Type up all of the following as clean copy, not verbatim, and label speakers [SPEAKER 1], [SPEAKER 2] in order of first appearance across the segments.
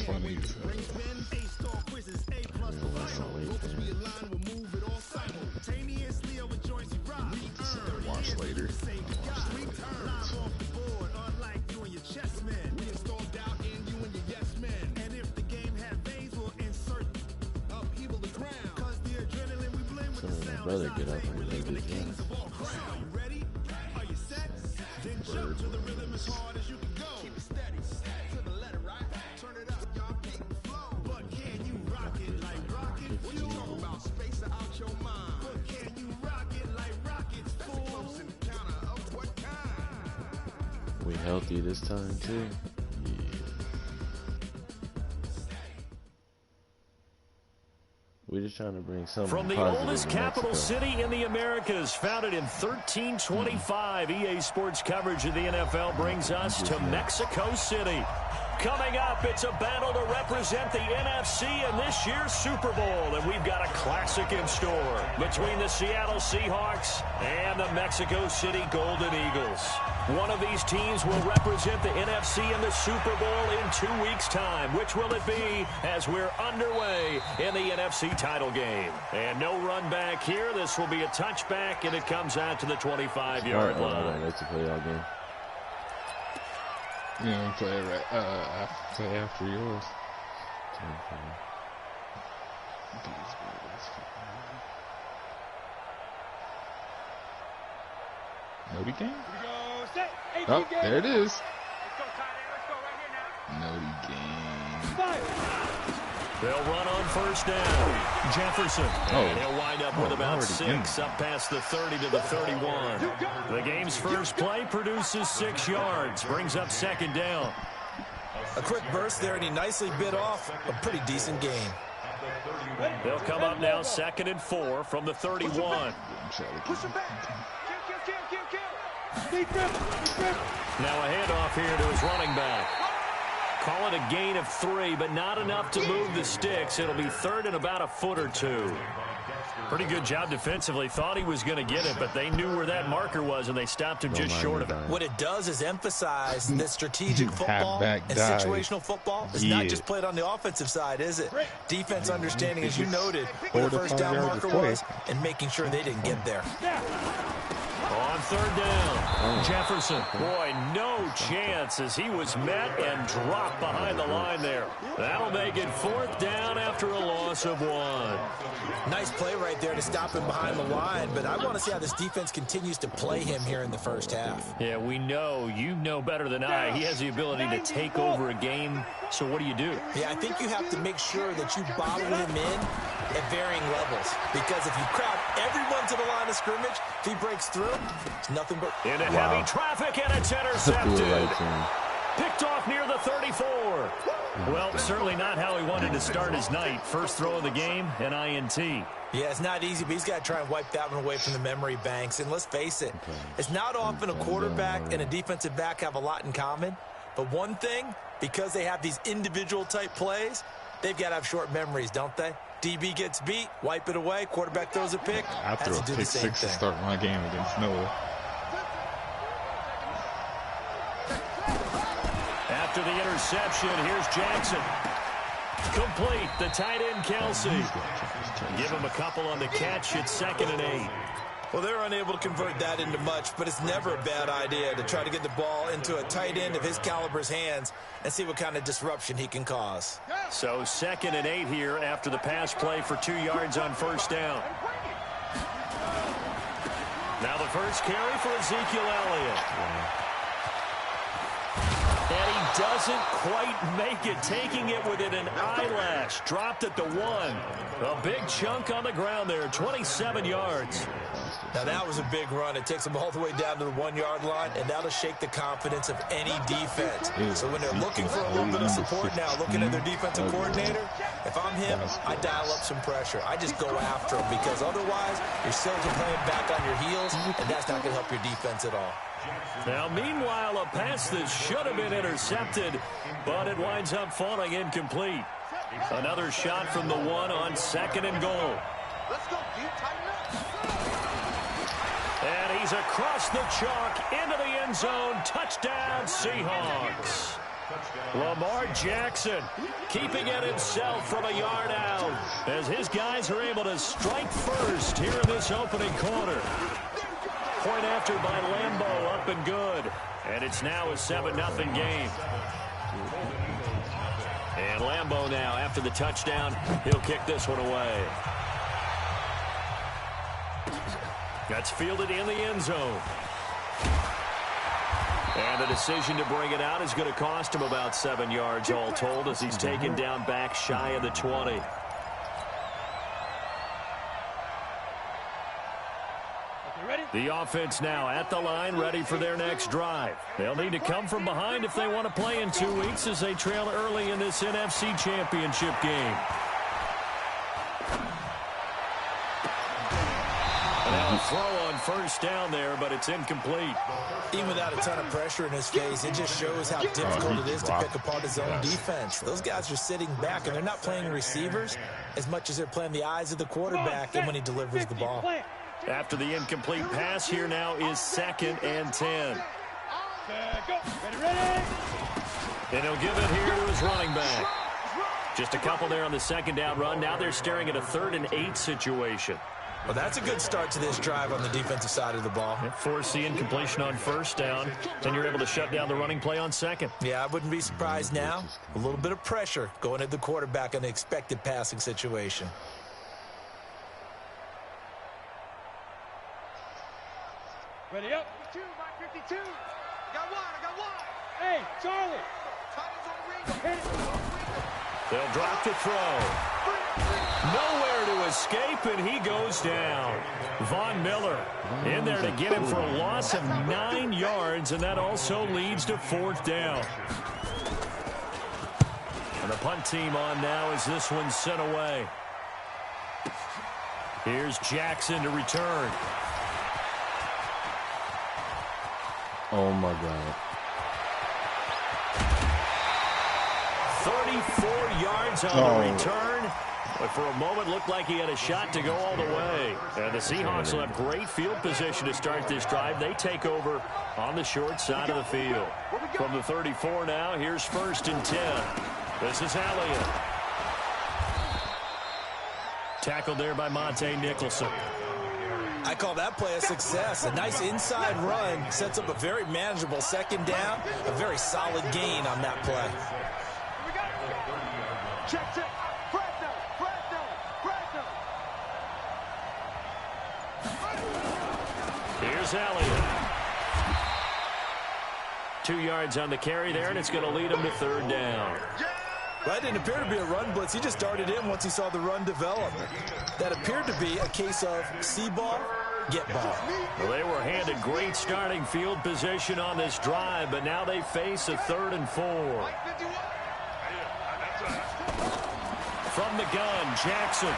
[SPEAKER 1] funny as hell. Watch later.
[SPEAKER 2] My brother get up and make it again. We healthy this time too. We're just trying to bring something
[SPEAKER 3] from the
[SPEAKER 2] positive
[SPEAKER 3] oldest capital city in the Americas, founded in 1325. EA Sports coverage of the NFL brings us to Mexico City. Coming up, it's a battle to represent the NFC in this year's Super Bowl, and we've got a classic in store between the Seattle Seahawks and the Mexico City Golden Eagles. One of these teams will represent the NFC in the Super Bowl in 2 weeks' time. Which will it be as we're underway in the NFC title game? And no run back here. This will be a touchback, and it comes out to the 25-yard line.
[SPEAKER 2] Let's play all game.
[SPEAKER 1] Yeah, we play after yours. Nody game? Oh, there it is. Nody game.
[SPEAKER 3] They'll run on first down. Jefferson. And he'll wind up with about 6 up past the 30 to the 31. The game's first play produces 6 yards. Brings up second down.
[SPEAKER 4] A quick burst there, and he nicely bit off a pretty decent game.
[SPEAKER 3] They'll come up now 2nd and 4 from the 31. Now a handoff here to his running back. Call it a gain of 3, but not enough to move the sticks. It'll be 3rd and about a foot or 2. Pretty good job defensively. Thought he was going to get it, but they knew where that marker was, and they stopped him just short of it.
[SPEAKER 4] What it does is emphasize that strategic football and situational football is not just played on the offensive side, is it? Defense understanding, as you noted, where the first down marker was and making sure they didn't get there.
[SPEAKER 3] On 3rd down, Jefferson. Boy, no chance as he was met and dropped behind the line there. That'll make it 4th down after a loss of 1.
[SPEAKER 4] Nice play right there to stop him behind the line, but I want to see how this defense continues to play him here in the first half.
[SPEAKER 3] Yeah, we know. You know better than I. He has the ability to take over a game, so what do you do?
[SPEAKER 4] Yeah, I think you have to make sure that you bottle him in at varying levels, because if you crowd everyone to the line of scrimmage, if he breaks through, it's nothing but...
[SPEAKER 3] Into heavy traffic, and it's intercepted. Picked off near the 34. Well, certainly not how he wanted to start his night. First throw of the game, an INT.
[SPEAKER 4] Yeah, it's not easy, but he's got to try and wipe that one away from the memory banks. And let's face it, it's not often a quarterback and a defensive back have a lot in common. But one thing, because they have these individual type plays, they've got to have short memories, don't they? DB gets beat, wipe it away, quarterback throws a pick.
[SPEAKER 1] I threw a pick 6 to start my game against Noah.
[SPEAKER 3] After the interception, here's Jackson. Complete, the tight end, Kelsey. Give him a couple on the catch. It's 2nd and 8.
[SPEAKER 4] Well, they're unable to convert that into much, but it's never a bad idea to try to get the ball into a tight end of his caliber's hands and see what kind of disruption he can cause.
[SPEAKER 3] So 2nd and 8 here after the pass play for 2 yards on first down. Now the first carry for Ezekiel Elliott. And he doesn't quite make it, taking it within an eyelash. Dropped at the 1. A big chunk on the ground there, 27 yards.
[SPEAKER 4] Now that was a big run. It takes them all the way down to the 1-yard line, and that'll shake the confidence of any defense. So when they're looking for a little bit of support now, looking at their defensive coordinator, if I'm him, I dial up some pressure. I just go after him, because otherwise you're still playing back on your heels, and that's not going to help your defense at all.
[SPEAKER 3] Now, meanwhile, a pass that should have been intercepted, but it winds up falling incomplete. Another shot from the 1 on 2nd and goal.
[SPEAKER 5] Let's go deep, tighten up.
[SPEAKER 3] And he's across the chalk into the end zone. Touchdown, Seahawks. Lamar Jackson keeping it himself from a yard out as his guys are able to strike first here in this opening quarter. Point after by Lambeau, up and good. And it's now a 7-0 game. And Lambeau now, after the touchdown, he'll kick this one away. That's fielded in the end zone. And the decision to bring it out is going to cost him about 7 yards all told as he's taken down back shy of the 20. The offense now at the line, ready for their next drive. They'll need to come from behind if they want to play in 2 weeks as they trail early in this NFC Championship game. Now a throw on first down there, but it's incomplete.
[SPEAKER 4] Even without a ton of pressure in his face, it just shows how difficult it is to pick apart his own defense. Those guys are sitting back, and they're not playing receivers as much as they're playing the eyes of the quarterback and when he delivers the ball.
[SPEAKER 3] After the incomplete pass, here now is 2nd and 10. And he'll give it here to his running back. Just a couple there on the 2nd down run. Now they're staring at a 3rd and 8 situation.
[SPEAKER 4] Well, that's a good start to this drive on the defensive side of the ball.
[SPEAKER 3] Force the incompletion on 1st down, and you're able to shut down the running play on 2nd.
[SPEAKER 4] Yeah, I wouldn't be surprised now. A little bit of pressure going at the quarterback in the expected passing situation.
[SPEAKER 5] Ready up. 52, Mike 52. I got one. Hey, Charlie.
[SPEAKER 3] They'll drop the throw. Nowhere to escape, and he goes down. Von Miller in there to get him for a loss of 9 yards, and that also leads to 4th down. And the punt team on now as this one's sent away. Here's Jackson to return.
[SPEAKER 2] Oh, my God.
[SPEAKER 3] 34 yards on the return. But for a moment, looked like he had a shot to go all the way. And the Seahawks will have great field position to start this drive. They take over on the short side of the field. From the 34 now, here's 1st and 10. This is Elliott. Tackled there by Monte Nicholson.
[SPEAKER 4] I call that play a success. A nice inside run sets up a very manageable 2nd down. A very solid gain on that play.
[SPEAKER 5] Check.
[SPEAKER 3] Here's Elliott. 2 yards on the carry there, and it's going to lead him to 3rd down.
[SPEAKER 4] That didn't appear to be a run blitz. He just darted in once he saw the run develop. That appeared to be a case of see ball, get ball.
[SPEAKER 3] Well, they were handed great starting field position on this drive, but now they face a 3rd and 4. From the gun, Jackson.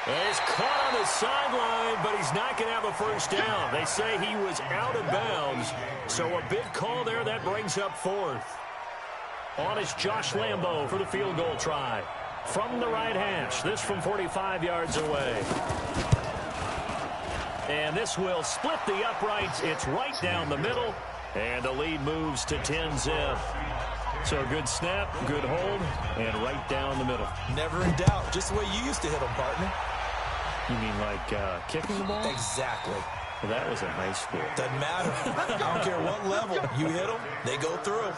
[SPEAKER 3] He's caught on the sideline, but he's not going to have a 1st down. They say he was out of bounds, so a big call there. That brings up 4th. On is Josh Lambeau for the field goal try. From the right hash, this from 45 yards away. And this will split the uprights. It's right down the middle, and the lead moves to 10-zip. So a good snap, good hold, and right down the middle.
[SPEAKER 4] Never in doubt. Just the way you used to hit them, partner.
[SPEAKER 3] You mean like kicking the ball?
[SPEAKER 4] Exactly.
[SPEAKER 3] Well, that was in high school.
[SPEAKER 4] Doesn't matter. I don't care what level. You hit them, they go through.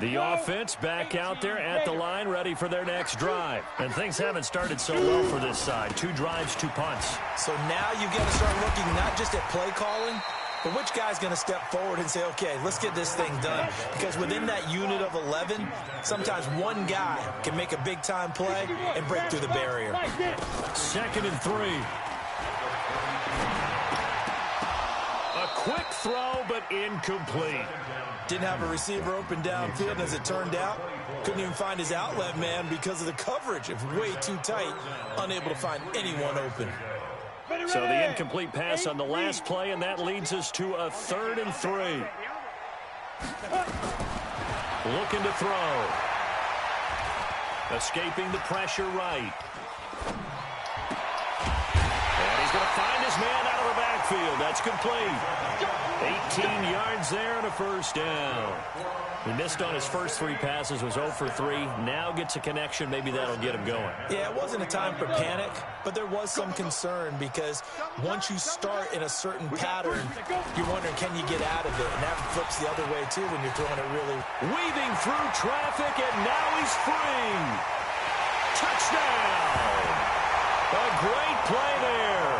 [SPEAKER 3] The offense back out there at the line, ready for their next drive. And things haven't started so well for this side. 2 drives, 2 punts.
[SPEAKER 4] So now you've got to start looking not just at play calling, but which guy's going to step forward and say, okay, let's get this thing done. Because within that unit of 11, sometimes one guy can make a big-time play and break through the barrier.
[SPEAKER 3] 2nd and 3. A quick throw, but incomplete.
[SPEAKER 4] Didn't have a receiver open downfield, and as it turned out, couldn't even find his outlet man because of the coverage. It was way too tight, unable to find anyone open.
[SPEAKER 3] So the incomplete pass on the last play, and that leads us to a 3rd and 3. Looking to throw. Escaping the pressure right. And he's going to find his man out of the backfield. That's complete. 18 yards there and a first down. He missed on his first 3 passes, was 0 for 3. Now gets a connection. Maybe that'll get him going.
[SPEAKER 4] Yeah, it wasn't a time for panic, but there was some concern because once you start in a certain pattern, you're wondering, can you get out of it? And that flips the other way, too, when you're throwing it really.
[SPEAKER 3] Weaving through traffic, and now he's free. Touchdown. A great play there.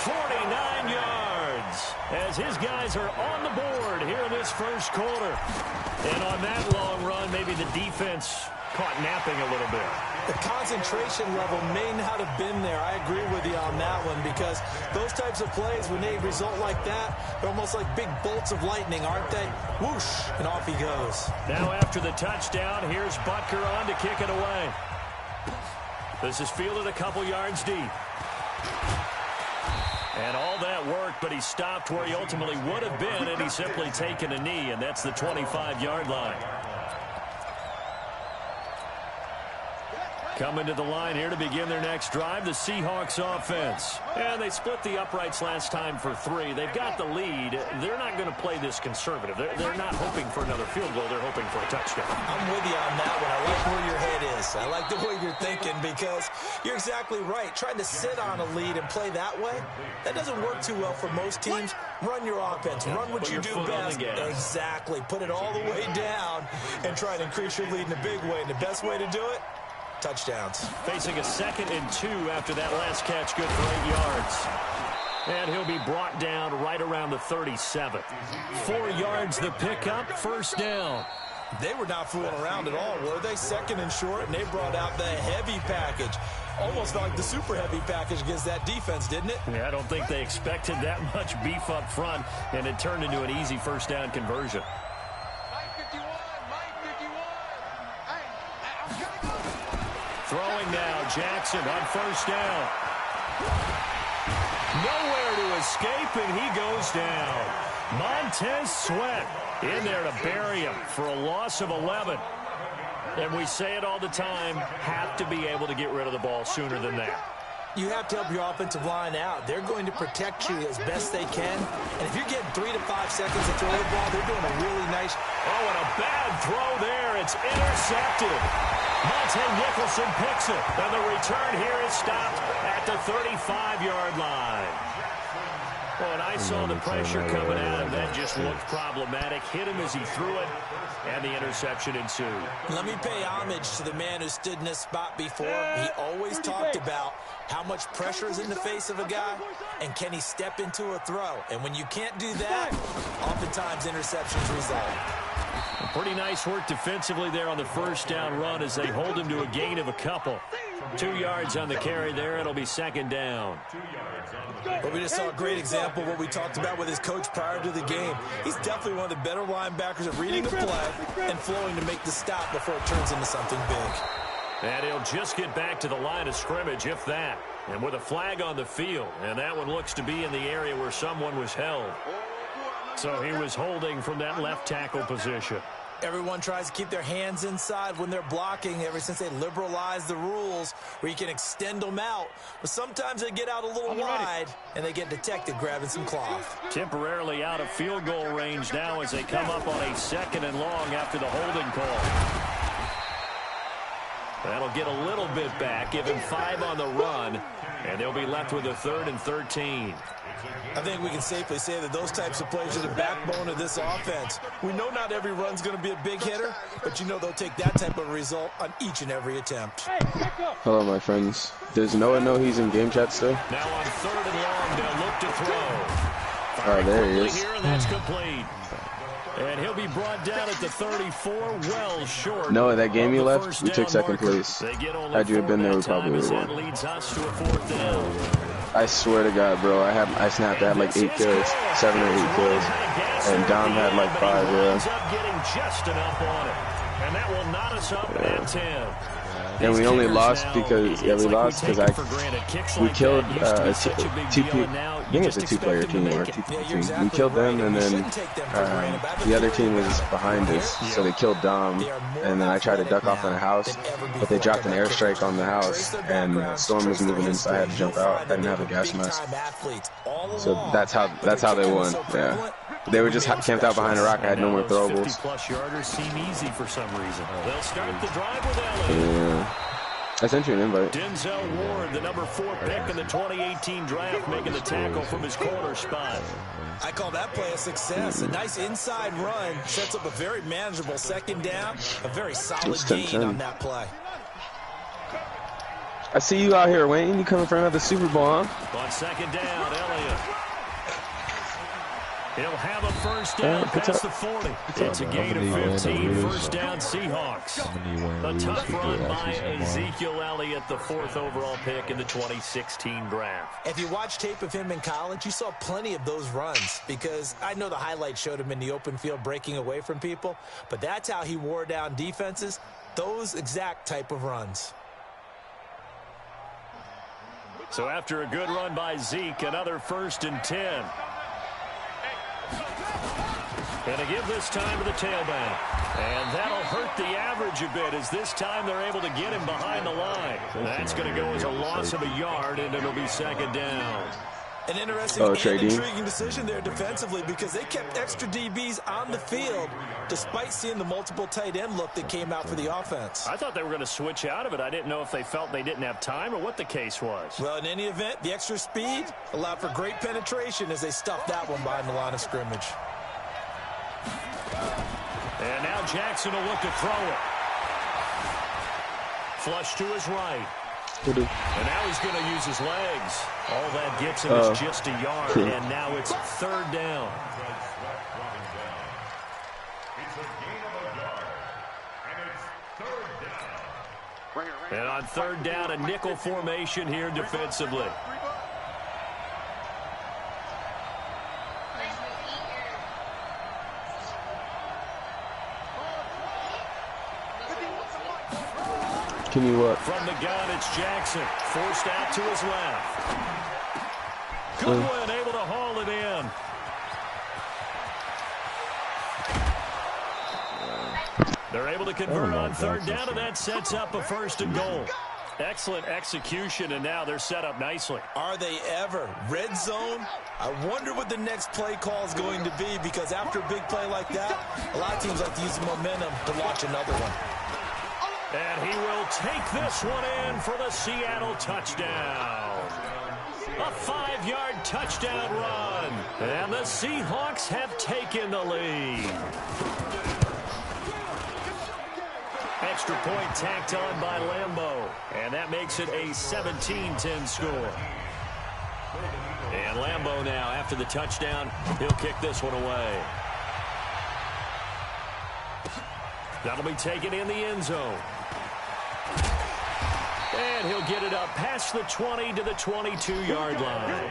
[SPEAKER 3] 49 yards as his guys are on the board here in this first quarter. And on that long run, maybe the defense caught napping a little bit.
[SPEAKER 4] The concentration level may not have been there. I agree with you on that one because those types of plays, when they result like that, they're almost like big bolts of lightning, aren't they? Whoosh, and off he goes.
[SPEAKER 3] Now after the touchdown, here's Butker on to kick it away. This is fielded a couple yards deep. And all that worked, but he stopped where he ultimately would have been, and he's simply taken a knee, and that's the 25-yard line. Coming to the line here to begin their next drive, the Seahawks offense. And they split the uprights last time for 3. They've got the lead. They're not going to play this conservative. They're not hoping for another field goal. They're hoping for a touchdown.
[SPEAKER 4] I'm with you on that one. I like where your head is. I like the way you're thinking because you're exactly right. Trying to sit on a lead and play that way, that doesn't work too well for most teams. Run your offense. Run what you do best. Exactly. Put it all the way down and try and increase your lead in a big way. And the best way to do it, touchdowns.
[SPEAKER 3] Facing a 2nd and 2 after that last catch, good for 8 yards. And he'll be brought down right around the 37. 4 yards the pickup, first down.
[SPEAKER 4] They were not fooling around at all, were they? 2nd and short, and they brought out the heavy package. Almost like the super heavy package against that defense, didn't it?
[SPEAKER 3] Yeah, I don't think they expected that much beef up front, and it turned into an easy first down conversion. Throwing now, Jackson on first down. Nowhere to escape, and he goes down. Montez Sweat in there to bury him for a loss of 11. And we say it all the time, have to be able to get rid of the ball sooner than that.
[SPEAKER 4] You have to help your offensive line out. They're going to protect you as best they can. And if you're getting 3 to 5 seconds to throw the ball, they're doing a really nice.
[SPEAKER 3] Oh, and a bad throw there. It's intercepted. Monte Nicholson picks it. And the return here is stopped at the 35-yard line. Well, and I saw the pressure coming at him. That just looked problematic. Hit him as he threw it, and the interception ensued.
[SPEAKER 4] Let me pay homage to the man who stood in this spot before. He always talked about how much pressure is in the face of a guy, and can he step into a throw. And when you can't do that, oftentimes interceptions result.
[SPEAKER 3] Pretty nice work defensively there on the first down run as they hold him to a gain of a couple. 2 yards on the carry there. It'll be 2nd down.
[SPEAKER 4] But we just saw a great example of what we talked about with his coach prior to the game. He's definitely one of the better linebackers at reading the play and flowing to make the stop before it turns into something big.
[SPEAKER 3] And he'll just get back to the line of scrimmage, if that. And with a flag on the field. And that one looks to be in the area where someone was held. So he was holding from that left tackle position.
[SPEAKER 4] Everyone tries to keep their hands inside when they're blocking ever since they liberalized the rules where you can extend them out. But sometimes they get out a little wide and they get detected grabbing some cloth.
[SPEAKER 3] Temporarily out of field goal range now as they come up on a 2nd and long after the holding call. That'll get a little bit back, give him 5 on the run, and they'll be left with a 3rd and 13.
[SPEAKER 4] I think we can safely say that those types of plays are the backbone of this offense. We know not every run's going to be a big hitter, but you know they'll take that type of result on each and every attempt.
[SPEAKER 2] Hello, my friends. Does Noah know he's in game chat still?
[SPEAKER 3] Now on 3rd and long, they'll look to throw.
[SPEAKER 2] Oh, there he is.
[SPEAKER 3] Here, and that's complete. And he'll be brought down at the 34, well short.
[SPEAKER 2] Noah, that game you left, we took 2nd place. Had you have been there, we probably would have won.
[SPEAKER 3] Leads us to a 4th down.
[SPEAKER 2] I swear to God, bro, I snapped. I had like 8 kills, 7 or 8 kills, and Dom had like 5.
[SPEAKER 3] Ends up getting just enough on it, and that will knot us up at 10.
[SPEAKER 2] And we only lost because we lost because we killed two people. I think it's a two-player team or a two-player team. We killed them, and then the other team was behind us, so they killed Dom. And then I tried to duck off in a house, but they dropped an airstrike on the house, and the storm was moving in, so I had to jump out. I didn't have a gas mask, so that's how they won. Yeah. They were just camped out behind a rock. I had no more throwables.
[SPEAKER 3] 50-plus yarders seem easy for some reason. They'll start the drive with Elliott.
[SPEAKER 2] Yeah. I sent you an invite.
[SPEAKER 3] Denzel Ward, the number 4 pick in the 2018 draft, making the tackle from his corner spot.
[SPEAKER 4] I call that play a success. A nice inside run sets up a very manageable second down. A very solid gain on that play.
[SPEAKER 2] I see you out here, Wayne. You coming for another Super Bowl, huh?
[SPEAKER 3] On second down, Elliott. He'll have a first down past the 40. It's a gain of 15, first down Seahawks. A tough run by Ezekiel Elliott, the 4th overall pick in the 2016 draft.
[SPEAKER 4] If you watch tape of him in college, you saw plenty of those runs, because I know the highlights showed him in the open field breaking away from people, but that's how he wore down defenses, those exact type of runs.
[SPEAKER 3] So after a good run by Zeke, another 1st and 10. And to give this time to the tailback. And that'll hurt the average a bit, as this time they're able to get him behind the line. That's going to go as a loss of a yard, and it'll be second down.
[SPEAKER 4] An interesting and intriguing decision there defensively, because they kept extra DBs on the field despite seeing the multiple tight end look that came out for the offense.
[SPEAKER 3] I thought they were going to switch out of it. I didn't know if they felt they didn't have time or what the case was.
[SPEAKER 4] Well, in any event, the extra speed allowed for great penetration as they stuffed that one behind the line of scrimmage.
[SPEAKER 3] And now Jackson will look to throw it. Flush to his right. And now he's going to use his legs. All that gets him is just a yard, and now it's 3rd down. And on 3rd down, a nickel formation here defensively.
[SPEAKER 2] Can you what?
[SPEAKER 3] From the gun, it's Jackson. Forced out to his left. Goodwin able to haul it in. They're able to convert on 3rd down, and that sets up a 1st and goal. Excellent execution, and now they're set up nicely.
[SPEAKER 4] Are they ever? Red zone? I wonder what the next play call is going to be, because after a big play like that, a lot of teams like to use the momentum to launch another one.
[SPEAKER 3] And he will take this one in for the Seattle touchdown. A 5-yard touchdown run. And the Seahawks have taken the lead. Extra point tacked on by Lambeau. And that makes it a 17-10 score. And Lambeau now, after the touchdown, he'll kick this one away. That'll be taken in the end zone. And he'll get it up past the 20 to the 22-yard line.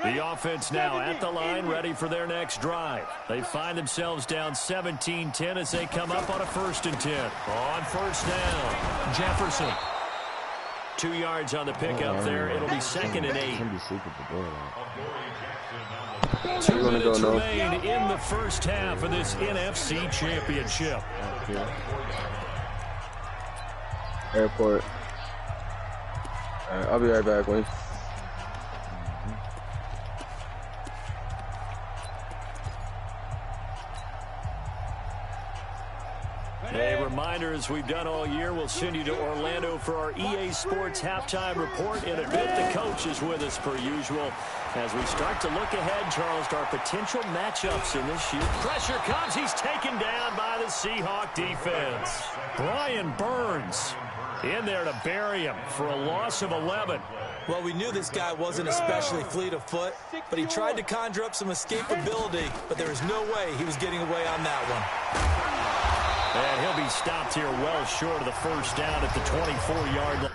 [SPEAKER 3] The offense now at the line, ready for their next drive. They find themselves down 17-10 as they come up on a 1st and 10. On 1st down, Jefferson. 2 yards on the pickup there. It'll be 2nd and 8. 2 minutes remain in the first half of this NFC Championship.
[SPEAKER 2] Airport. All right, I'll be right back, Wayne.
[SPEAKER 3] A reminder, as we've done all year, we'll send you to Orlando for our EA Sports halftime report. In a bit, the coach is with us per usual. As we start to look ahead, Charles, to our potential matchups in this year. Pressure comes. He's taken down by the Seahawk defense. Brian Burns in there to bury him for a loss of 11.
[SPEAKER 4] Well, we knew this guy wasn't especially fleet of foot, but he tried to conjure up some escapability, but there was no way he was getting away on that one.
[SPEAKER 3] And he'll be stopped here well short of the first down at the 24-yard line.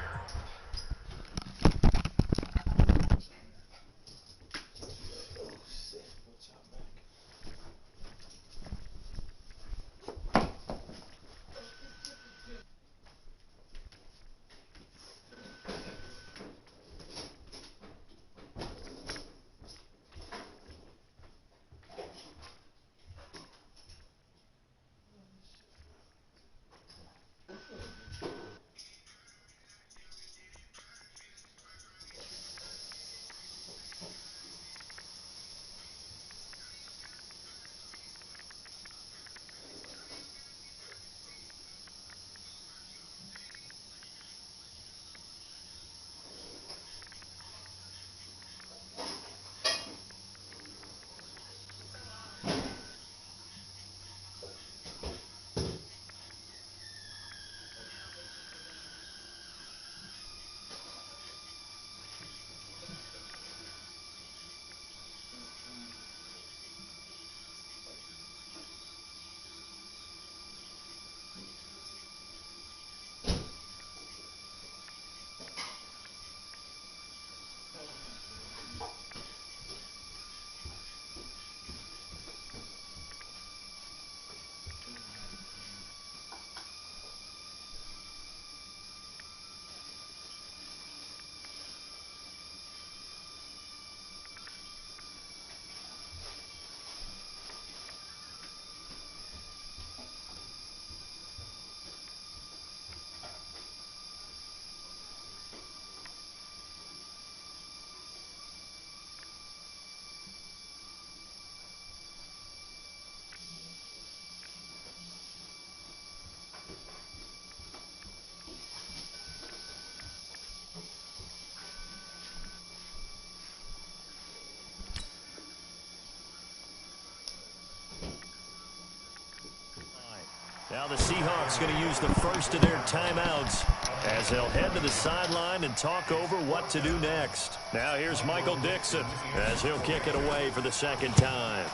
[SPEAKER 3] Now the Seahawks going to use the first of their timeouts as they'll head to the sideline and talk over what to do next. Now here's Michael Dixon as he'll kick it away for the second time.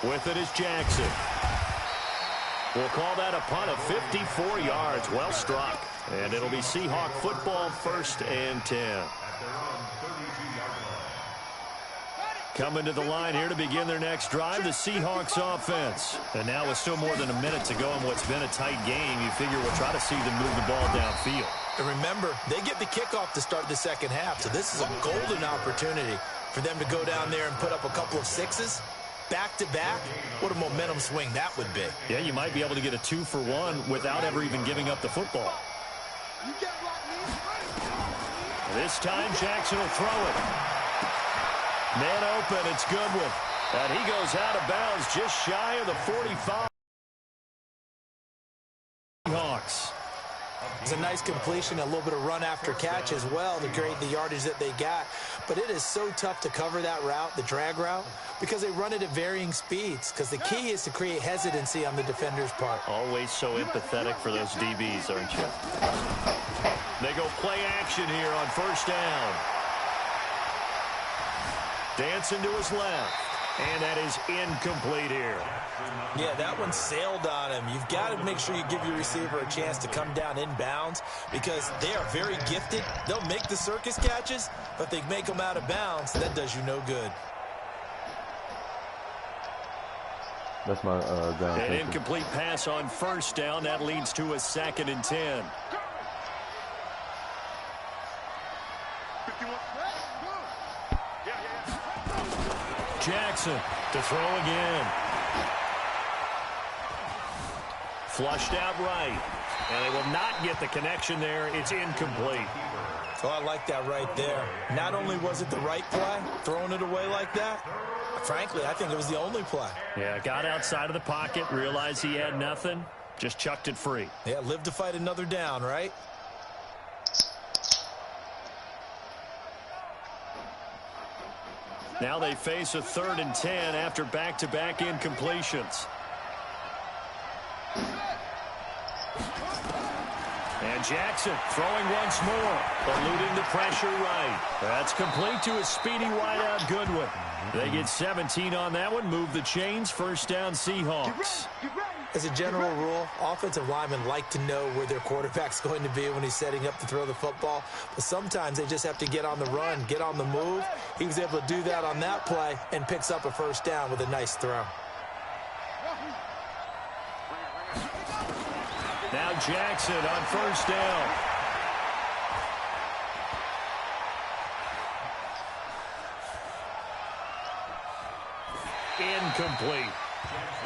[SPEAKER 3] With it is Jackson. We'll call that a punt of 54 yards. Well struck. And it'll be Seahawk football, 1st and 10. Coming to the line here to begin their next drive, the Seahawks offense. And now with still more than a minute to go in what's been a tight game, you figure we'll try to see them move the ball downfield.
[SPEAKER 4] And remember, they get the kickoff to start the second half, so this is a golden opportunity for them to go down there and put up a couple of sixes. Back-to-back, what a momentum swing that would be.
[SPEAKER 3] Yeah, you might be able to get a 2-for-1 without ever even giving up the football. This time, Jackson will throw it. Man open, it's Goodwin. And he goes out of bounds just shy of the 45. Hawks.
[SPEAKER 4] It's a nice completion, a little bit of run after catch as well to create the yardage that they got. But it is so tough to cover that route, the drag route, because they run it at varying speeds. Because the key is to create hesitancy on the defender's part.
[SPEAKER 3] Always so empathetic for those DBs, aren't you? They go play action here on 1st down. Dancing to his left. And that is incomplete here.
[SPEAKER 4] Yeah, that one sailed on him. You've got to make sure you give your receiver a chance to come down inbounds because they are very gifted. They'll make the circus catches, but they make them out of bounds. That does you no good.
[SPEAKER 2] That's my down.
[SPEAKER 3] An incomplete pass on 1st down. That leads to a 2nd and 10. Jackson to throw again. Flushed out right. And they will not get the connection there. It's incomplete.
[SPEAKER 4] So I like that right there. Not only was it the right play, throwing it away like that, frankly, I think it was the only play.
[SPEAKER 3] Yeah, got outside of the pocket, realized he had nothing, just chucked it free.
[SPEAKER 4] Yeah, live to fight another down, right?
[SPEAKER 3] Now they face a 3rd and 10 after back-to-back incompletions. And Jackson throwing once more, eluding the pressure right. That's complete to a speedy wideout Goodwin. They get 17 on that one, move the chains, 1st down Seahawks.
[SPEAKER 4] As a general rule, offensive linemen like to know where their quarterback's going to be when he's setting up to throw the football. But sometimes they just have to get on the run, get on the move. He was able to do that on that play and picks up a 1st down with a nice throw.
[SPEAKER 3] Now Jackson on 1st down. Incomplete.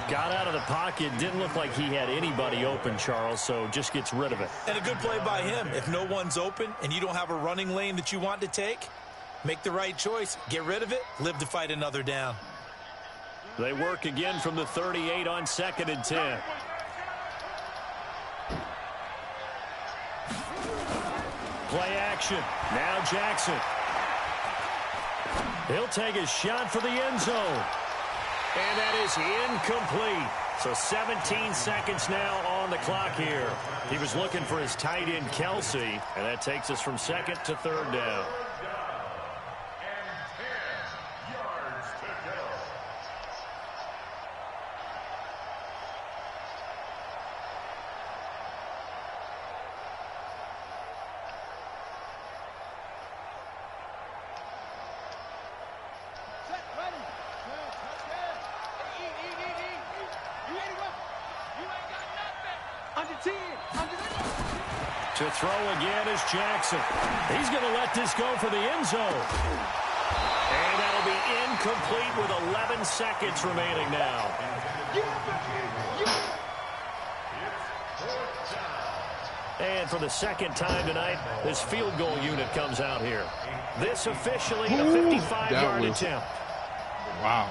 [SPEAKER 3] Got out of the pocket. Didn't look like he had anybody open, Charles, so just gets rid of it.
[SPEAKER 4] And a good play by him. If no one's open and you don't have a running lane that you want to take, make the right choice. Get rid of it. Live to fight another down.
[SPEAKER 3] They work again from the 38 on 2nd and 10. Play action. Now Jackson. He'll take a shot for the end zone. And that is incomplete. So 17 seconds now on the clock here. He was looking for his tight end, Kelsey, and that takes us from 2nd to 3rd down. To throw again is Jackson. He's going to let this go for the end zone. And that'll be incomplete with 11 seconds remaining now. And for the 2nd time tonight, this field goal unit comes out here. This officially a 55-yard attempt.
[SPEAKER 1] Wow.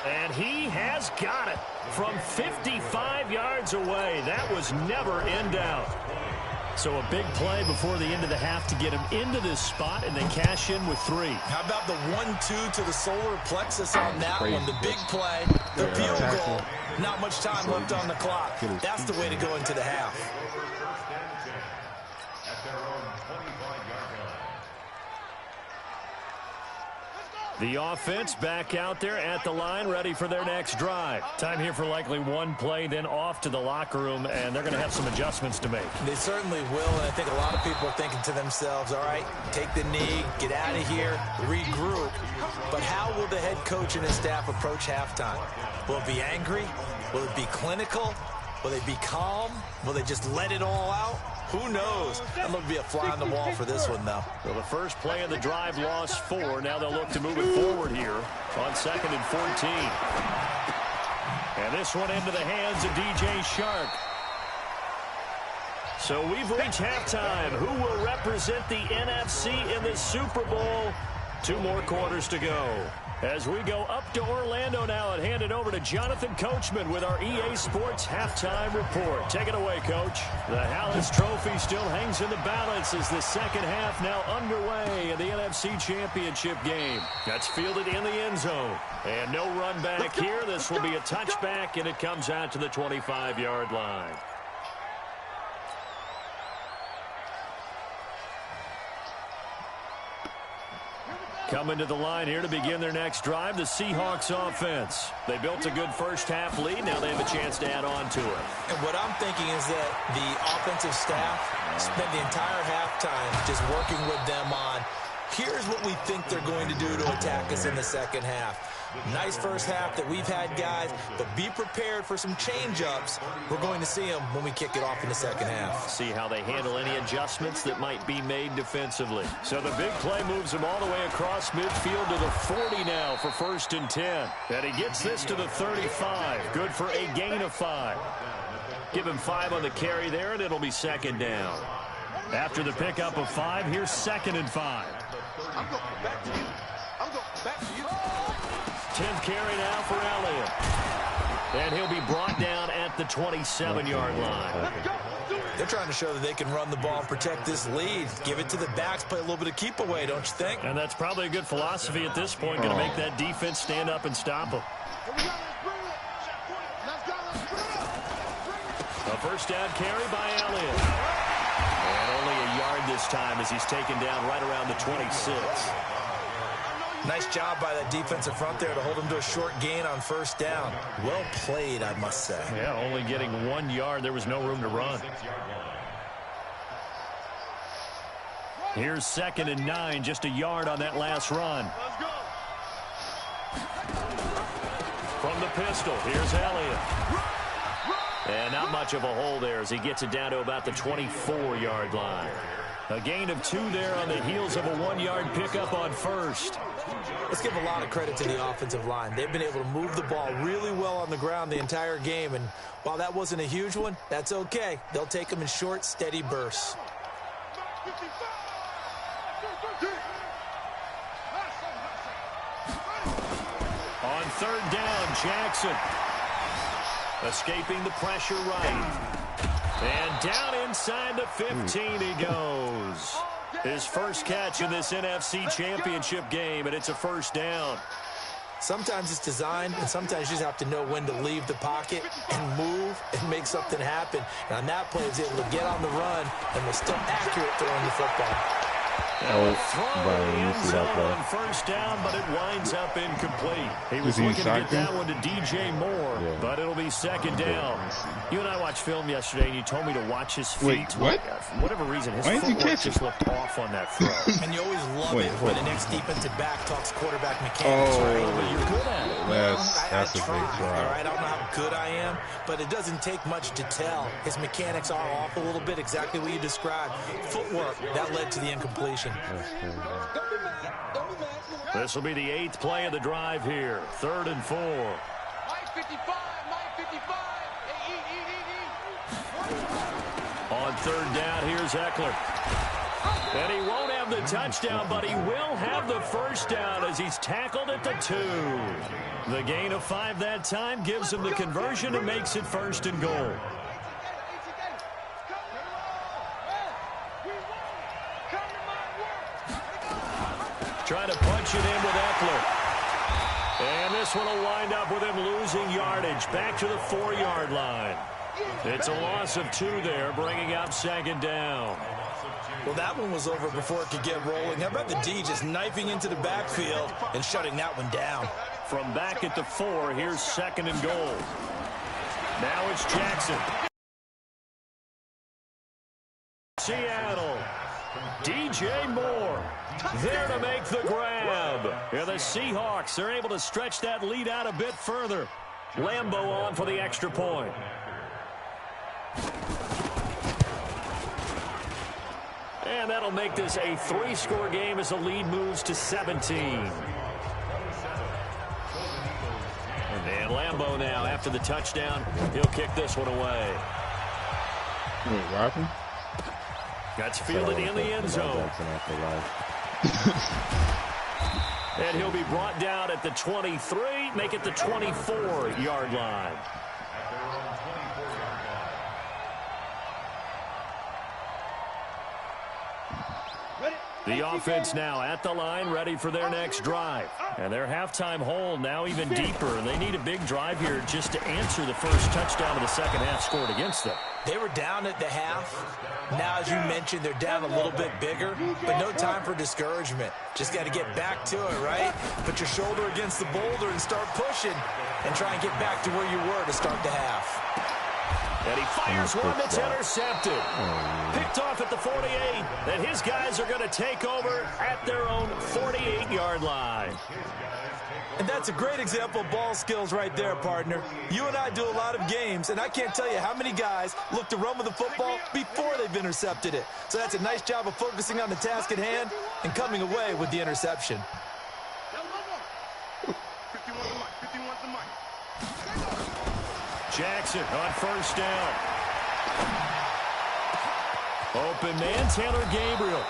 [SPEAKER 3] And he has got it from 55 yards away. That was never in doubt. So a big play before the end of the half to get him into this spot, and they cash in with 3.
[SPEAKER 4] How about the 1-2 to the solar plexus on that one? The big play, the field goal. Not much time left on the clock. That's the way to go into the half.
[SPEAKER 3] The offense back out there at the line, ready for their next drive. Time here for likely one play, then off to the locker room, and they're going to have some adjustments to make.
[SPEAKER 4] They certainly will, and I think a lot of people are thinking to themselves, all right, take the knee, get out of here, regroup. But how will the head coach and his staff approach halftime? Will it be angry? Will it be clinical? Will they be calm? Will they just let it all out? Who knows? That would be a fly on the wall for this one, though.
[SPEAKER 3] Well, the first play of the drive lost 4. Now they'll look to move it forward here on 2nd and 14. And this one into the hands of DJ Shark. So we've reached halftime. Who will represent the NFC in the Super Bowl? 2 more quarters to go. As we go up to Orlando now and hand it over to Jonathan Coachman with our EA Sports Halftime Report. Take it away, Coach. The Hallis Trophy still hangs in the balance as the second half now underway in the NFC Championship game. That's fielded in the end zone. And no run back here. This will be a touchback, and it comes out to the 25-yard line. Coming to the line here to begin their next drive, the Seahawks offense. They built a good first-half lead. Now they have a chance to add on to it.
[SPEAKER 4] And what I'm thinking is that the offensive staff spent the entire halftime just working with them on, here's what we think they're going to do to attack us in the second half. Nice first half that we've had, guys, but be prepared for some change-ups. We're going to see them when we kick it off in the second half.
[SPEAKER 3] See how they handle any adjustments that might be made defensively. So the big play moves him all the way across midfield to the 40 now for 1st and 10. And he gets this to the 35. Good for a gain of 5. Give him 5 on the carry there, and it'll be 2nd down. After the pickup of 5, here's 2nd and 5.
[SPEAKER 5] I'm going back to you. I'm going back to you.
[SPEAKER 3] 10th carry now for Elliott. And he'll be brought down at the 27-yard line.
[SPEAKER 4] They're trying to show that they can run the ball and protect this lead. Give it to the backs, play a little bit of keep away, don't you think?
[SPEAKER 3] And that's probably a good philosophy at this point, going to make that defense stand up and stop them. A first down carry by Elliott. And only a yard this time as he's taken down right around the 26.
[SPEAKER 4] Nice job by that defensive front there to hold him to a short gain on 1st down. Well played, I must say.
[SPEAKER 3] Yeah, only getting 1 yard. There was no room to run. Here's 2nd and 9, just a yard on that last run. From the pistol, here's Elliott. And not much of a hole there as he gets it down to about the 24-yard line. A gain of 2 there on the heels of a 1-yard pickup on 1st.
[SPEAKER 4] Let's give a lot of credit to the offensive line. They've been able to move the ball really well on the ground the entire game. And while that wasn't a huge one, that's okay. They'll take them in short, steady bursts.
[SPEAKER 3] On 3rd down, Jackson. Escaping the pressure right. And down inside the 15 he goes. His first catch in this NFC Championship game, and it's a 1st down.
[SPEAKER 4] Sometimes it's designed, and sometimes you just have to know when to leave the pocket and move and make something happen. And on that play, he's able to get on the run and was still accurate throwing the football.
[SPEAKER 3] On 1st down, but it winds up incomplete. He was looking to get that one to DJ Moore, but it'll be 2nd down. You and I watched film yesterday, and you told me to watch his feet.
[SPEAKER 1] Wait, what?
[SPEAKER 3] For whatever reason, his footwork just looked off on that throw.
[SPEAKER 4] And you always love it when the next defensive back talks quarterback mechanics, right? But you're good at it.
[SPEAKER 1] That's a big drive.
[SPEAKER 4] All right, I don't know how good I am, but it doesn't take much to tell. His mechanics are off a little bit, exactly what you described. Footwork, that led to the incompletion.
[SPEAKER 3] This will be the 8th play of the drive here. 3rd and 4. On 3rd down, here's Eckler. And he won't have the touchdown, but he will have the 1st down as he's tackled at the 2. The gain of 5 that time gives him the conversion and makes it 1st and goal. Trying to punch it in with Eckler. And this one will wind up with him losing yardage. Back to the 4-yard line. It's a loss of 2 there, bringing up 2nd down.
[SPEAKER 4] Well, that one was over before it could get rolling. How about the D just knifing into the backfield and shutting that one down?
[SPEAKER 3] From back at the 4, here's 2nd and goal. Now it's Jackson. Seattle. DJ Moore there to make the grab. And the Seahawks are able to stretch that lead out a bit further. Lambeau on for the extra point. And that'll make this a 3-score game as the lead moves to 17. And Lambeau now, after the touchdown, he'll kick this one away.
[SPEAKER 1] Wait, what happened?
[SPEAKER 3] That's fielded in the end zone. And he'll be brought down at the 23, make it the 24-yard line. The offense now at the line, ready for their next drive. And their halftime hole now even deeper. And they need a big drive here just to answer the first touchdown of the second half scored against them.
[SPEAKER 4] They were down at the half. Now, as you mentioned, they're down a little bit bigger, but no time for discouragement. Just got to get back to it, right? Put your shoulder against the boulder and start pushing and try and get back to where you were to start the half.
[SPEAKER 3] And he fires one that's intercepted. Picked off at the 48. And his guys are going to take over at their own 48-yard line.
[SPEAKER 4] And that's a great example of ball skills right there, partner. You and I do a lot of games, and I can't tell you how many guys look to run with the football before they've intercepted it. So that's a nice job of focusing on the task at hand and coming away with the interception.
[SPEAKER 3] Jackson on first down. Open man, Taylor Gabriel.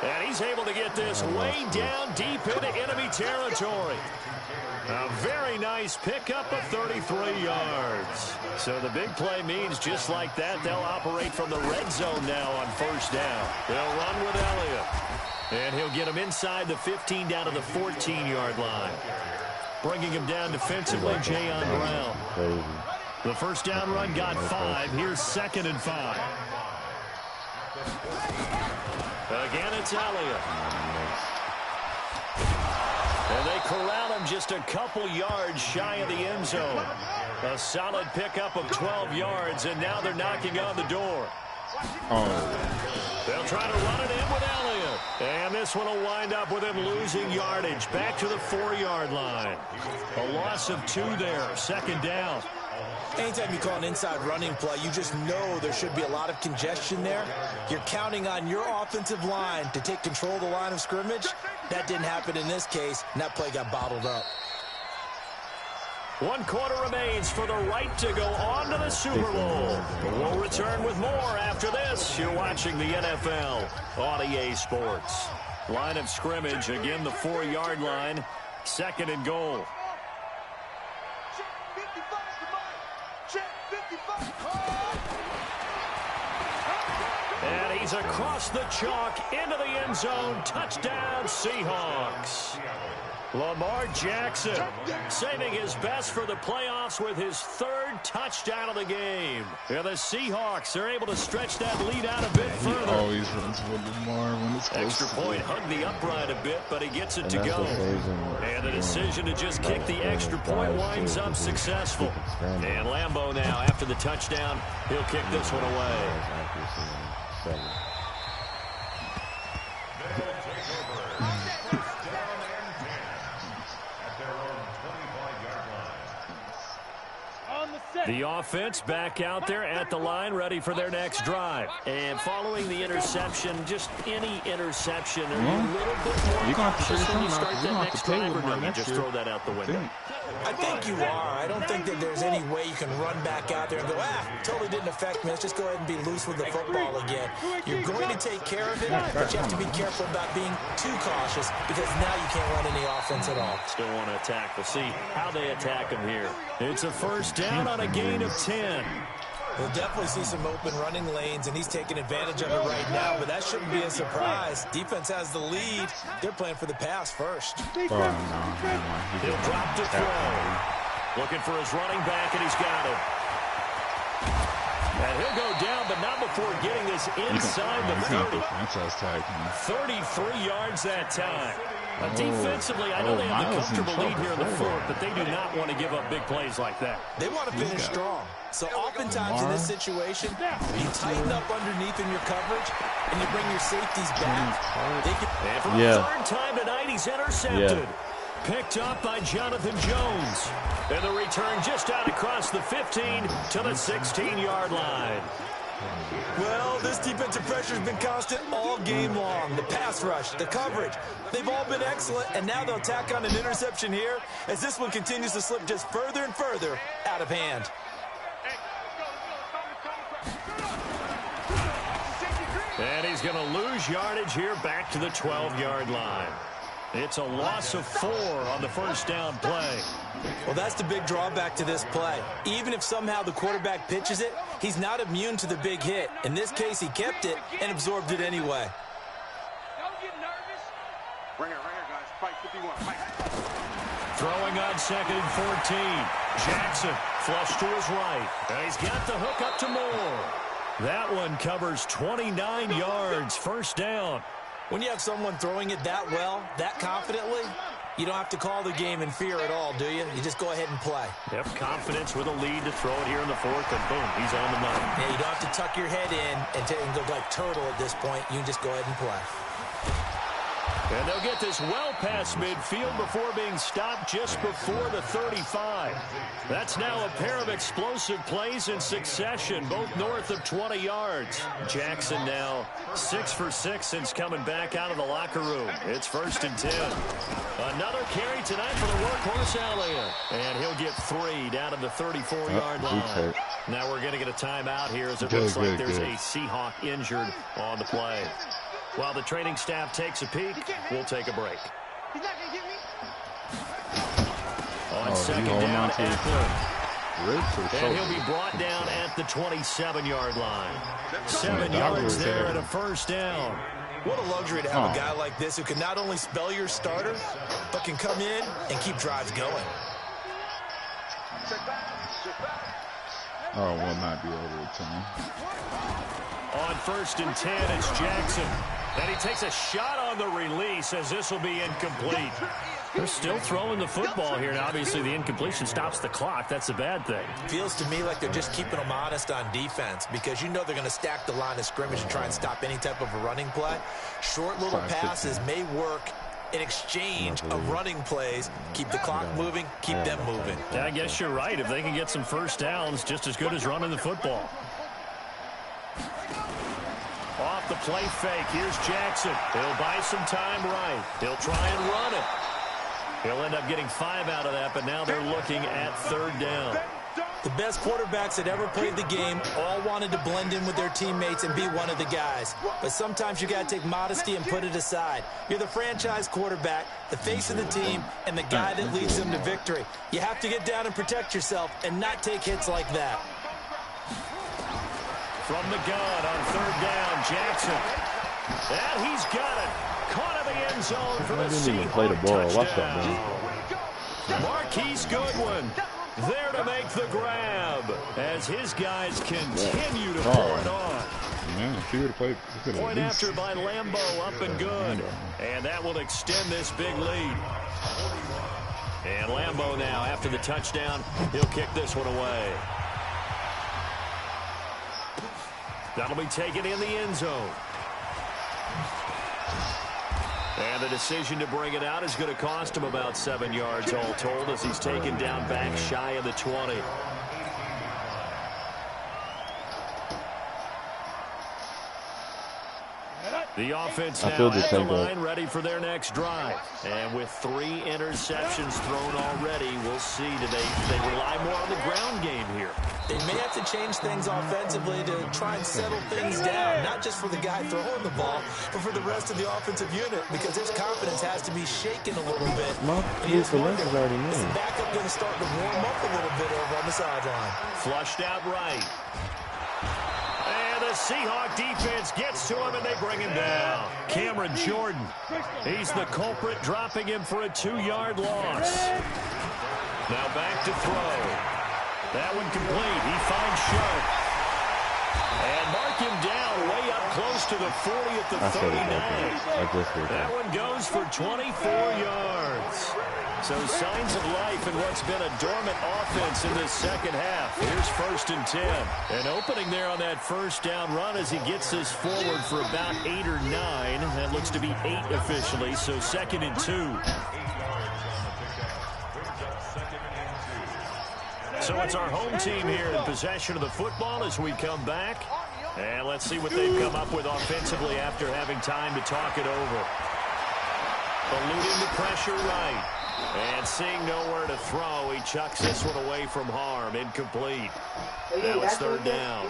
[SPEAKER 3] And he's able to get this way down deep into enemy territory. A very nice pickup of 33 yards. So the big play means just like that, they'll operate from the red zone now on first down. They'll run with Elliott. And he'll get him inside the 15 down to the 14-yard line. Bringing him down defensively, Jayon Brown. The first down run got 5. Here's 2nd and 5. Again, it's Elliott. And they corral him just a couple yards shy of the end zone. A solid pickup of 12 yards, and now they're knocking on the door. They'll try to run it in with Elliott. And this one will wind up with him losing yardage. Back to the 4-yard line. A loss of 2 there. 2nd down.
[SPEAKER 4] Anytime you call an inside running play, you just know there should be a lot of congestion there. You're counting on your offensive line to take control of the line of scrimmage. That didn't happen in this case, and that play got bottled up.
[SPEAKER 3] 1 quarter remains for the right to go on to the Super Bowl. We'll return with more after this. You're watching the NFL on EA Sports. Line of scrimmage, again the 4-yard line. 2nd and goal. And he's across the chalk into the end zone. Touchdown, Seahawks. Lamar Jackson saving his best for the playoffs with his 3rd touchdown of the game. And the Seahawks are able to stretch that lead out a bit further.
[SPEAKER 1] He always runs with Lamar when it's close.
[SPEAKER 3] Extra point, hugged the upright a bit, but he gets it to go. And the decision to just kick the extra point winds up successful. And Lambeau now, after the touchdown, he'll kick this one away. The offense back out there at the line, ready for their next drive. And following the interception, just any interception, are you a little bit more cautious when you start that next drive, or no, you just throw that out the window?
[SPEAKER 4] I think you are. I don't think that there's any way you can run back out there and go, totally didn't affect me. Let's just go ahead and be loose with the football again. You're going to take care of it, but you have to be careful about being too cautious because now you can't run any offense at all.
[SPEAKER 3] Still want to attack. We'll see how they attack him here. It's a first down on a gain of 10.
[SPEAKER 4] We'll definitely see some open running lanes, and he's taking advantage of it right now, but that shouldn't be a surprise. Defense has the lead. They're playing for the pass first.
[SPEAKER 1] Oh, no.
[SPEAKER 3] He'll drop to throw. Looking for his running back, and he's got it. And he'll go down, but not before getting this inside the 30. 33 yards that time. Defensively, I know they have the comfortable lead here in the fourth, but they do not want to give up big plays like that.
[SPEAKER 4] They want to finish strong. So oftentimes in this situation, you tighten up underneath in your coverage, and you bring your safeties back.
[SPEAKER 3] And for the third time tonight, he's intercepted. Picked up by Jonathan Jones. And the return just out across the 15 to the 16-yard line.
[SPEAKER 4] Well, this defensive pressure has been constant all game long. The pass rush, the coverage, they've all been excellent, and now they'll tack on an interception here as this one continues to slip just further and further out of hand.
[SPEAKER 3] And he's going to lose yardage here back to the 12-yard line. It's a loss of 4 on the first down play.
[SPEAKER 4] Well, that's the big drawback to this play. Even if somehow the quarterback pitches it, he's not immune to the big hit. In this case, he kept it and absorbed it anyway.
[SPEAKER 5] Don't get nervous. Right here, guys. Fight 51. Fight.
[SPEAKER 3] Throwing on 2nd and 14. Jackson flush to his right. And he's got the hook up to Moore. That one covers 29 yards. First down.
[SPEAKER 4] When you have someone throwing it that well, that confidently, you don't have to call the game in fear at all, do you? You just go ahead and play.
[SPEAKER 3] Yep, confidence with a lead to throw it here in the fourth, and boom, he's on the money.
[SPEAKER 4] Yeah, you don't have to tuck your head in and go like turtle at this point. You can just go ahead and play.
[SPEAKER 3] And they'll get this well past midfield before being stopped just before the 35. That's now a pair of explosive plays in succession, both north of 20 yards. Jackson now 6 for 6 since coming back out of the locker room. It's 1st and 10. Another carry tonight for the workhorse Elliott. And he'll get 3 down to the 34-yard line. Now we're going to get a timeout here as it looks like there's a Seahawk injured on the play. While the training staff takes a peek, we'll take a break.
[SPEAKER 5] He's not going to get me.
[SPEAKER 3] On 2nd down, Eckler. And he'll be brought down at the 27-yard line. 7 yards there and a first down.
[SPEAKER 4] What a luxury to have a guy like this who can not only spell your starter, but can come in and keep drives going.
[SPEAKER 1] Oh, will not be over the time.
[SPEAKER 3] On 1st and 10, it's Jackson. And he takes a shot on the release as this will be incomplete. They're still throwing the football here. Now, obviously, the incompletion stops the clock. That's a bad thing.
[SPEAKER 4] Feels to me like they're just keeping them honest on defense because you know they're going to stack the line of scrimmage and try and stop any type of a running play. Short little passes may work in exchange of running plays. Keep the clock moving, keep them moving.
[SPEAKER 3] Yeah, I guess you're right. If they can get some first downs, just as good as running the football. Off the play fake, here's Jackson. He'll buy some time right. He'll try and run it. He'll end up getting 5 out of that, but now they're looking at 3rd down.
[SPEAKER 4] The best quarterbacks that ever played the game all wanted to blend in with their teammates and be one of the guys. But sometimes you got to take modesty and put it aside. You're the franchise quarterback, the face of the team, and the guy that leads them to victory. You have to get down and protect yourself and not take hits like that.
[SPEAKER 3] From the gun on 3rd down, Jackson. And he's got it. Caught in the end zone for the Seahawks touchdown. Marquise Goodwin there to make the grab as his guys continue to pour it on. Point after by Lambeau, up and good. And that will extend this big lead. And Lambeau now, after the touchdown, he'll kick this one away. That'll be taken in the end zone. And the decision to bring it out is going to cost him about 7 yards all told as he's taken down back shy of the 20. The offense now at the line, ready for their next drive. And with 3 interceptions thrown already, we'll see. Do they rely more on the ground game here?
[SPEAKER 4] They may have to change things offensively to try and settle things down, not just for the guy throwing the ball, but for the rest of the offensive unit, because his confidence has to be shaken a little bit. Is the backup going to start to warm up a little bit over on the sideline?
[SPEAKER 3] Flushed out right. Seahawk defense gets to him, and they bring him down. Cameron Jordan, he's the culprit, dropping him for a 2-yard loss. Now back to throw. That one complete. He finds Sharp. And mark him down way up close to the 40 at the 39. That one goes for 24 yards. So signs of life in what's been a dormant offense in this second half. Here's 1st and 10. An opening there on that first down run as he gets this forward for about 8 or 9. That looks to be 8 officially, so 2nd and 2. So it's our home team here in possession of the football as we come back. And let's see what they've come up with offensively after having time to talk it over. Eluding the pressure right. And seeing nowhere to throw, he chucks this one away from harm. Incomplete. Now it's 3rd down.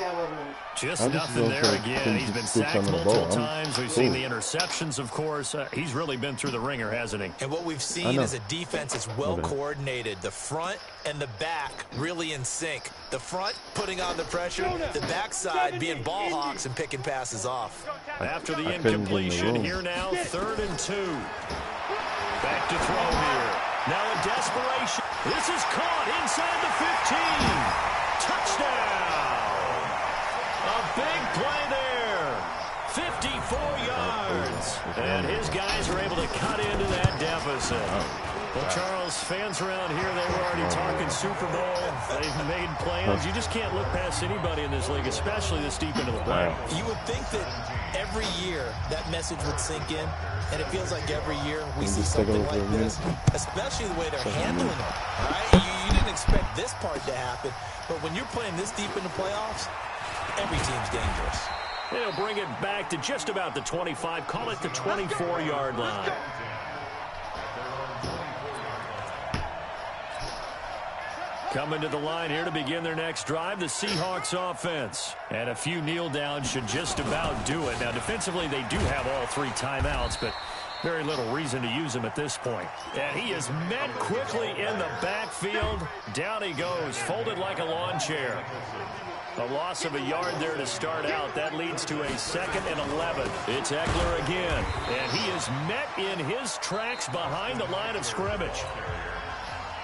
[SPEAKER 3] Just nothing there again. He's been sacked multiple times. We've seen the interceptions, of course. He's really been through the ringer, hasn't he?
[SPEAKER 4] And what we've seen is a defense that's well coordinated. The front and the back really in sync. The front putting on the pressure, the backside being ball hawks and picking passes off.
[SPEAKER 3] After the incompletion, here now, 3rd and 2. Back to throw here. Now in desperation. This is caught inside the 15. Touchdown. A big play there. 54 yards. And his guys are able to cut into that deficit. Well, Charles, fans around here, they were already talking Super Bowl. They've made plans. You just can't look past anybody in this league, especially this deep into the playoffs.
[SPEAKER 4] You would think that every year that message would sink in, and it feels like every year we see something like this, especially the way they're handling it. All right? You didn't expect this part to happen, but when you're playing this deep in the playoffs, every team's dangerous.
[SPEAKER 3] They'll bring it back to just about the 25, call it the 24-yard line. Coming to the line here to begin their next drive, the Seahawks offense. And a few kneel downs should just about do it. Now, defensively, they do have all 3 timeouts, but very little reason to use them at this point. And he is met quickly in the backfield. Down he goes, folded like a lawn chair. A loss of a yard there to start out. That leads to a 2nd and 11. It's Eckler again. And he is met in his tracks behind the line of scrimmage.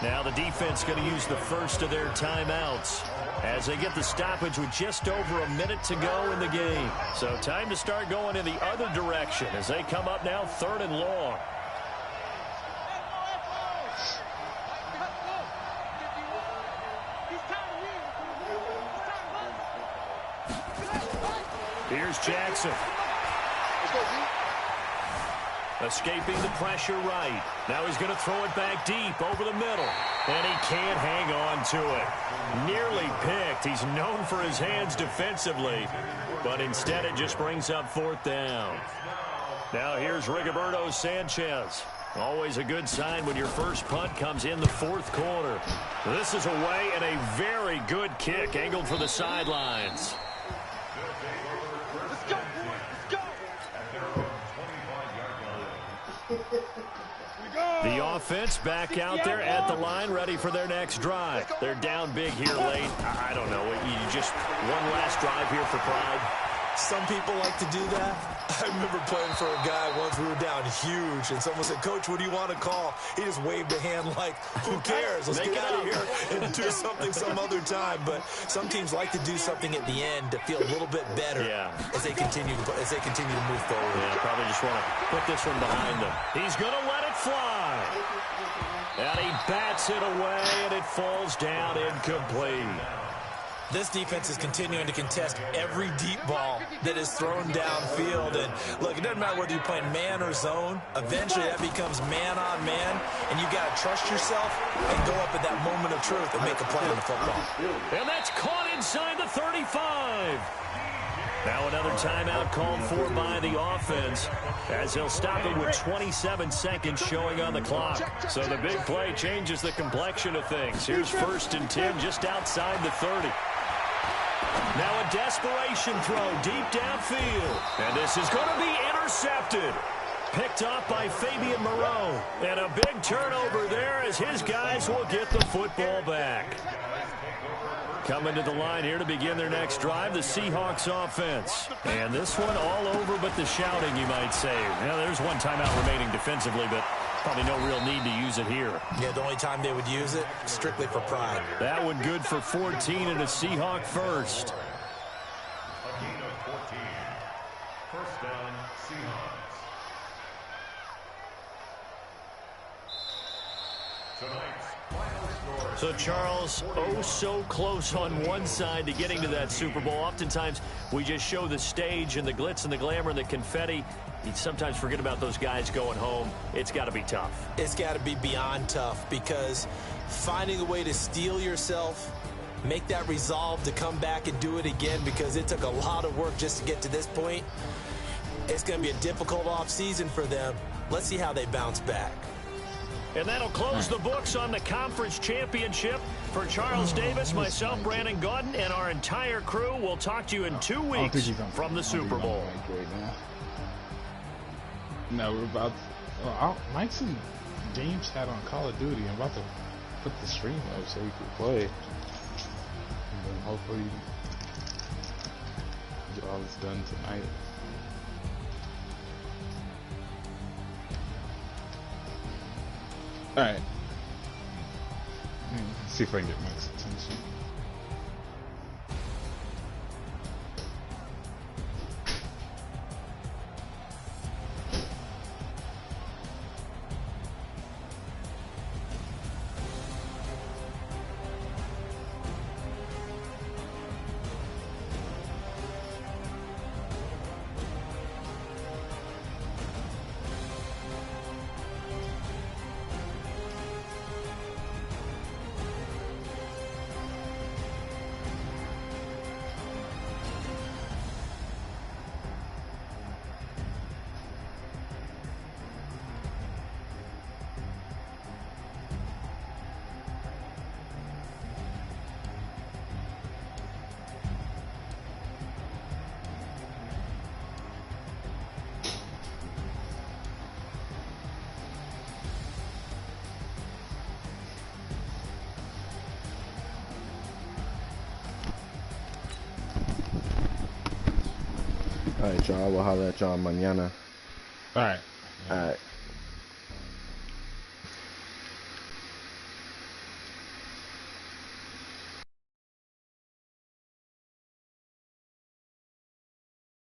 [SPEAKER 3] Now the defense going to use the first of their timeouts as they get the stoppage with just over a minute to go in the game. So time to start going in the other direction as they come up now 3rd and long. Here's Jackson. Escaping the pressure right. Now he's going to throw it back deep over the middle. And he can't hang on to it. Nearly picked. He's known for his hands defensively. But instead it just brings up 4th down. Now here's Rigoberto Sanchez. Always a good sign when your first punt comes in the 4th quarter. This is away and a very good kick angled for the sidelines. The offense back out there at the line, ready for their next drive. They're down big here late. I don't know. You just one last drive here for pride.
[SPEAKER 4] Some people like to do that. I remember playing for a guy once. We were down huge, and someone said, "Coach, what do you want to call?" He just waved a hand like, "Who cares? Let's get out of here and do something some other time." But some teams like to do something at the end to feel a little bit better as they continue to move forward.
[SPEAKER 3] Yeah, probably just want to put this one behind them. He's going to let it fly. And he bats it away, and it falls down incomplete.
[SPEAKER 4] This defense is continuing to contest every deep ball that is thrown downfield. And look, it doesn't matter whether you're playing man or zone. Eventually, that becomes man on man, and you got to trust yourself and go up at that moment of truth and make a play on the football.
[SPEAKER 3] And that's caught inside the 35. Now another timeout called for by the offense as they'll stop it with 27 seconds showing on the clock. So the big play changes the complexion of things. Here's 1st and 10 just outside the 30. Now a desperation throw deep downfield. And this is going to be intercepted. Picked off by Fabian Moreau. And a big turnover there as his guys will get the football back. Coming to the line here to begin their next drive, the Seahawks offense. And this one all over but the shouting, you might say. Now, there's one timeout remaining defensively, but probably no real need to use it here.
[SPEAKER 4] Yeah, the only time they would use it, strictly for pride.
[SPEAKER 3] That one good for 14 and a Seahawk first.
[SPEAKER 6] A gain of 14. First down, Seahawks. Tonight's final score.
[SPEAKER 3] So, Charles, oh so close on one side to getting to that Super Bowl. Oftentimes, we just show the stage and the glitz and the glamour and the confetti. You sometimes forget about those guys going home. It's got to be tough.
[SPEAKER 4] It's got to be beyond tough, because finding a way to steel yourself, make that resolve to come back and do it again, because it took a lot of work just to get to this point. It's going to be a difficult offseason for them. Let's see how they bounce back.
[SPEAKER 3] And that'll close the books on the conference championship. For Charles Davis, myself, Brandon Gaudin, and our entire crew, we'll talk to you in 2 weeks from the Super Bowl.
[SPEAKER 1] No, we're about to, Mike's in game chat on Call of Duty. I'm about to put the stream up so we can play. And then hopefully get all this done tonight. Alright. See if I can get Mike's attention.
[SPEAKER 2] Alright, y'all. We'll holler at y'all mañana.
[SPEAKER 1] Alright.
[SPEAKER 2] Alright.